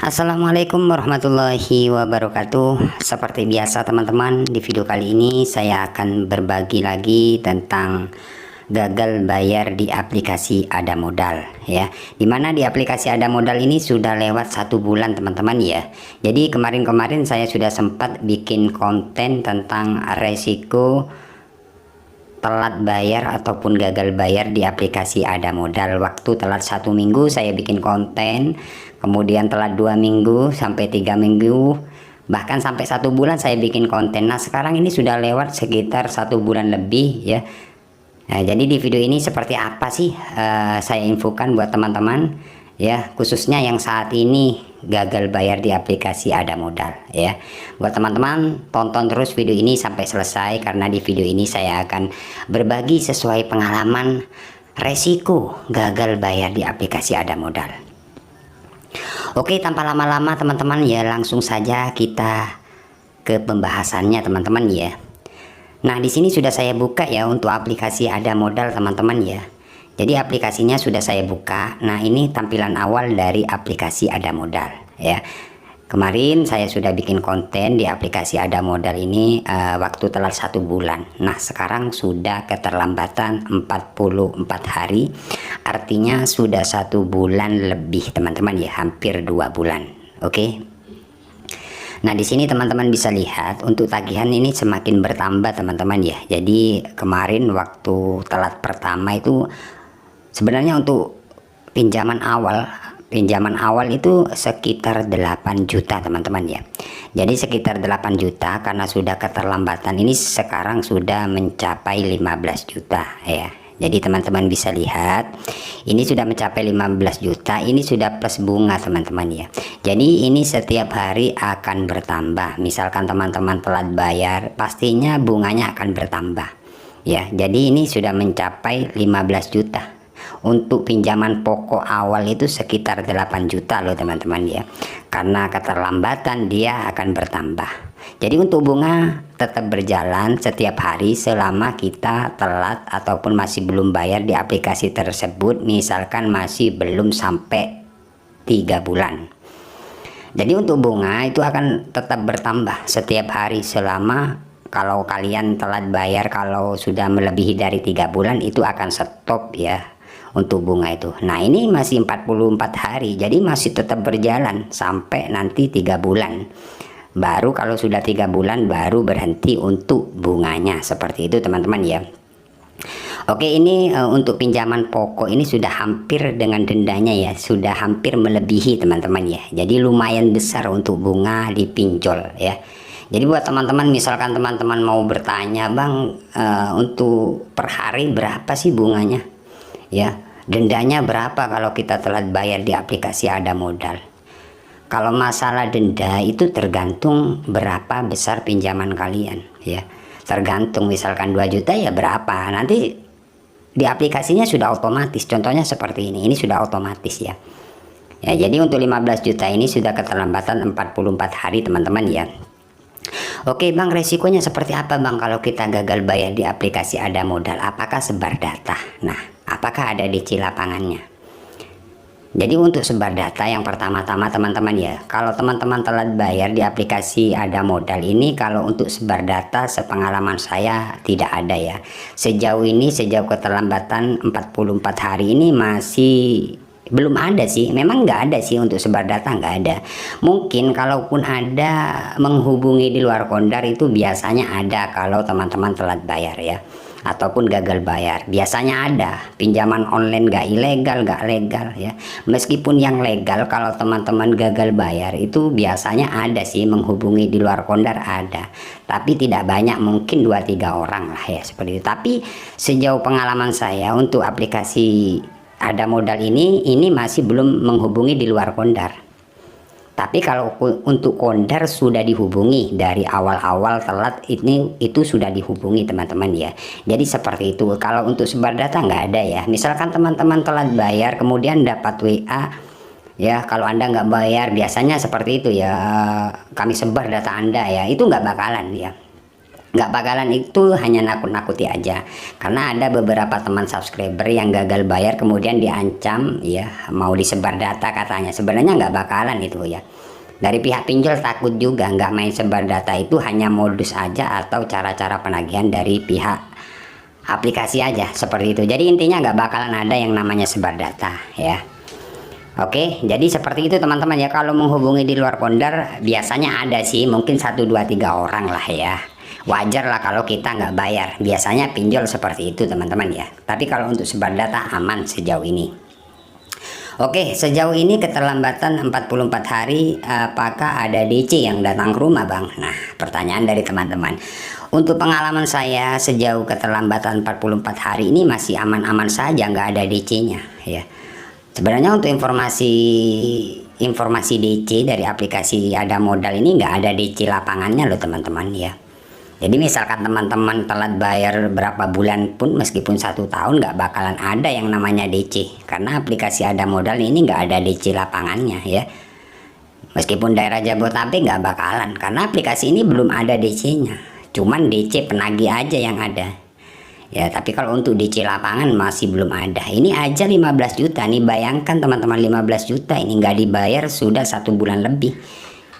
Assalamualaikum warahmatullahi wabarakatuh. Seperti biasa teman-teman, di video kali ini saya akan berbagi lagi tentang gagal bayar di aplikasi Ada Modal ya. Dimana di aplikasi Ada Modal ini sudah lewat 1 bulan teman-teman ya. Jadi kemarin-kemarin saya sudah sempat bikin konten tentang resiko telat bayar ataupun gagal bayar di aplikasi Ada Modal. Waktu telat 1 minggu saya bikin konten, kemudian telat 2 minggu sampai 3 minggu, bahkan sampai 1 bulan saya bikin konten. Nah sekarang ini sudah lewat sekitar 1 bulan lebih ya. Nah, jadi di video ini seperti apa sih saya infokan buat teman-teman ya, khususnya yang saat ini gagal bayar di aplikasi Ada Modal ya. Buat teman-teman, tonton terus video ini sampai selesai, karena di video ini saya akan berbagi sesuai pengalaman resiko gagal bayar di aplikasi Ada Modal. Oke, tanpa lama-lama teman-teman ya, langsung saja kita ke pembahasannya teman-teman ya. Nah, di sini sudah saya buka ya untuk aplikasi Ada Modal teman-teman ya. Jadi aplikasinya sudah saya buka. Nah, ini tampilan awal dari aplikasi Ada Modal ya. Kemarin saya sudah bikin konten di aplikasi Ada Modal ini waktu telat 1 bulan. Nah, sekarang sudah keterlambatan 44 hari. Artinya sudah 1 bulan lebih teman-teman ya, hampir 2 bulan. Oke. Nah, di sini teman-teman bisa lihat untuk tagihan ini semakin bertambah teman-teman ya. Jadi kemarin waktu telat pertama itu sebenarnya untuk pinjaman awal itu sekitar 8 juta teman-teman ya. Jadi sekitar 8 juta, karena sudah keterlambatan ini sekarang sudah mencapai 15 juta ya. Jadi teman-teman bisa lihat ini sudah mencapai 15 juta, ini sudah plus bunga teman-teman ya. Jadi ini setiap hari akan bertambah. Misalkan teman-teman telat bayar, pastinya bunganya akan bertambah ya. Jadi ini sudah mencapai 15 juta. Untuk pinjaman pokok awal itu sekitar 8 juta loh teman-teman ya. Karena keterlambatan dia akan bertambah. Jadi untuk bunga tetap berjalan setiap hari selama kita telat ataupun masih belum bayar di aplikasi tersebut. Misalkan masih belum sampai 3 bulan. Jadi untuk bunga itu akan tetap bertambah setiap hari selama, kalau kalian telat bayar, kalau sudah melebihi dari 3 bulan itu akan stop ya untuk bunga itu. Nah, ini masih 44 hari, jadi masih tetap berjalan sampai nanti 3 bulan. Baru kalau sudah 3 bulan baru berhenti untuk bunganya, seperti itu teman-teman ya. Oke, ini untuk pinjaman pokok ini sudah hampir dengan dendanya ya, sudah hampir melebihi teman-teman ya. Jadi lumayan besar untuk bunga dipinjol ya. Jadi buat teman-teman, misalkan teman-teman mau bertanya, Bang, untuk per hari berapa sih bunganya ya, dendanya berapa kalau kita telat bayar di aplikasi Ada Modal? Kalau masalah denda itu tergantung berapa besar pinjaman kalian ya. Tergantung, misalkan 2 juta ya berapa, nanti di aplikasinya sudah otomatis. Contohnya seperti ini sudah otomatis ya. Ya, jadi untuk 15 juta ini sudah keterlambatan 44 hari teman-teman ya. Oke Bang, resikonya seperti apa Bang kalau kita gagal bayar di aplikasi Ada Modal? Apakah sebar data? Nah, apakah ada DC lapangannya? Jadi untuk sebar data, yang pertama-tama teman-teman ya, kalau teman-teman telat bayar di aplikasi Ada Modal ini, kalau untuk sebar data sepengalaman saya tidak ada ya. Sejauh ini, sejauh keterlambatan 44 hari ini masih belum ada sih. Memang nggak ada sih untuk sebar data, nggak ada. Mungkin kalaupun ada, menghubungi di luar kondar itu biasanya ada kalau teman-teman telat bayar ya, ataupun gagal bayar. Biasanya ada pinjaman online, gak ilegal, gak legal ya. Meskipun yang legal, kalau teman-teman gagal bayar itu biasanya ada sih, menghubungi di luar kondar ada, tapi tidak banyak, mungkin 2-3 orang lah ya, seperti itu. Tapi sejauh pengalaman saya untuk aplikasi Ada Modal ini masih belum menghubungi di luar kondar. Tapi kalau untuk kondar sudah dihubungi dari awal-awal telat itu sudah dihubungi teman-teman ya. Jadi seperti itu. Kalau untuk sebar data nggak ada ya. Misalkan teman-teman telat bayar kemudian dapat WA ya, kalau Anda nggak bayar, biasanya seperti itu ya, kami sebar data Anda ya, itu nggak bakalan ya. nggak bakalan, itu hanya nakut-nakuti aja. Karena ada beberapa teman subscriber yang gagal bayar kemudian diancam ya mau disebar data katanya. Sebenarnya nggak bakalan itu ya. Dari pihak pinjol takut juga, nggak main sebar data, itu hanya modus aja atau cara-cara penagihan dari pihak aplikasi aja seperti itu. Jadi intinya nggak bakalan ada yang namanya sebar data ya. Oke, jadi seperti itu teman-teman ya. Kalau menghubungi di luar Pondar biasanya ada sih, mungkin 1 2 3 orang lah ya. Wajar lah kalau kita nggak bayar, biasanya pinjol seperti itu teman-teman ya. Tapi kalau untuk sebar data aman sejauh ini. Oke, sejauh ini keterlambatan 44 hari, apakah ada DC yang datang ke rumah Bang? Nah, pertanyaan dari teman-teman. Untuk pengalaman saya sejauh keterlambatan 44 hari ini masih aman-aman saja, nggak ada DC-nya ya. Sebenarnya untuk informasi DC dari aplikasi Ada Modal ini nggak ada DC lapangannya loh teman-teman ya. Jadi misalkan teman-teman telat bayar berapa bulan pun, meskipun 1 tahun, nggak bakalan ada yang namanya DC, karena aplikasi Ada Modal ini nggak ada DC lapangannya ya. Meskipun daerah Jabodetabek nggak bakalan, karena aplikasi ini belum ada DC-nya, cuman DC penagih aja yang ada ya. Tapi kalau untuk DC lapangan masih belum ada. Ini aja 15 juta nih, bayangkan teman-teman, 15 juta ini nggak dibayar sudah 1 bulan lebih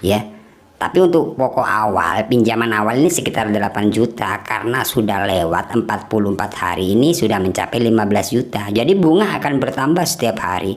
ya. Tapi untuk pokok awal, pinjaman awal ini sekitar 8 juta, karena sudah lewat 44 hari ini sudah mencapai 15 juta. Jadi bunga akan bertambah setiap hari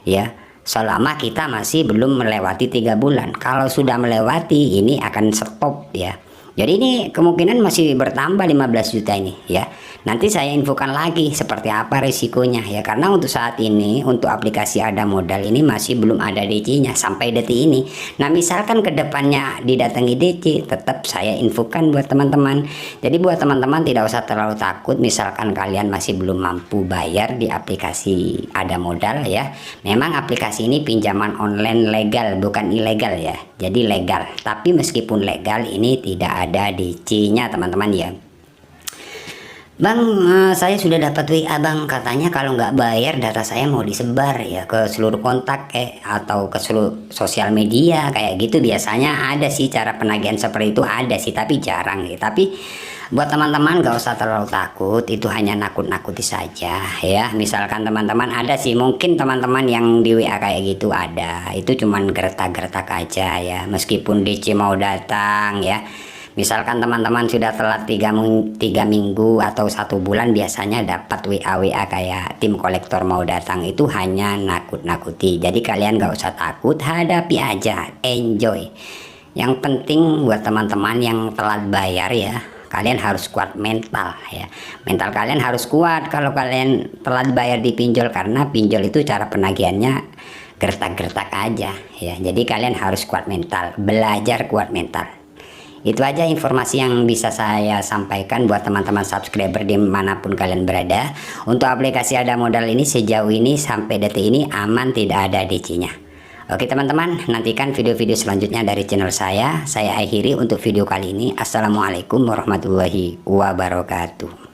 ya, selama kita masih belum melewati 3 bulan. Kalau sudah melewati, ini akan stop ya. Jadi ini kemungkinan masih bertambah 15 juta ini ya. Nanti saya infokan lagi seperti apa risikonya ya. Karena untuk saat ini untuk aplikasi Ada Modal ini masih belum ada DC-nya sampai detik ini. Nah, misalkan kedepannya didatangi DC, tetap saya infokan buat teman-teman. Jadi buat teman-teman tidak usah terlalu takut misalkan kalian masih belum mampu bayar di aplikasi Ada Modal ya. Memang aplikasi ini pinjaman online legal, bukan ilegal ya. Jadi legal. Tapi meskipun legal, ini tidak ada DC-nya teman-teman ya. Bang, saya sudah dapat WA Bang, katanya kalau nggak bayar data saya mau disebar ya ke seluruh kontak atau ke seluruh sosial media kayak gitu. Biasanya ada sih cara penagihan seperti itu, ada sih tapi jarang ya. Tapi buat teman-teman nggak usah terlalu takut, itu hanya nakut-nakuti saja ya. Misalkan teman-teman ada sih, mungkin teman-teman yang di WA kayak gitu ada, itu cuman gertak-gertak aja ya, meskipun DC mau datang ya. Misalkan teman-teman sudah telat 3 minggu atau 1 bulan, biasanya dapat WA kayak tim kolektor mau datang, itu hanya nakut-nakuti. Jadi kalian gak usah takut, hadapi aja, enjoy. Yang penting buat teman-teman yang telat bayar ya, kalian harus kuat mental ya. Mental kalian harus kuat kalau kalian telat bayar di pinjol, karena pinjol itu cara penagihannya gertak-gertak aja ya. Jadi kalian harus kuat mental, belajar kuat mental. Itu aja informasi yang bisa saya sampaikan buat teman-teman subscriber dimanapun kalian berada. Untuk aplikasi Ada Modal ini sejauh ini sampai detik ini aman, tidak ada DC-nya. Oke teman-teman, nantikan video-video selanjutnya dari channel saya. Saya akhiri untuk video kali ini. Assalamualaikum warahmatullahi wabarakatuh.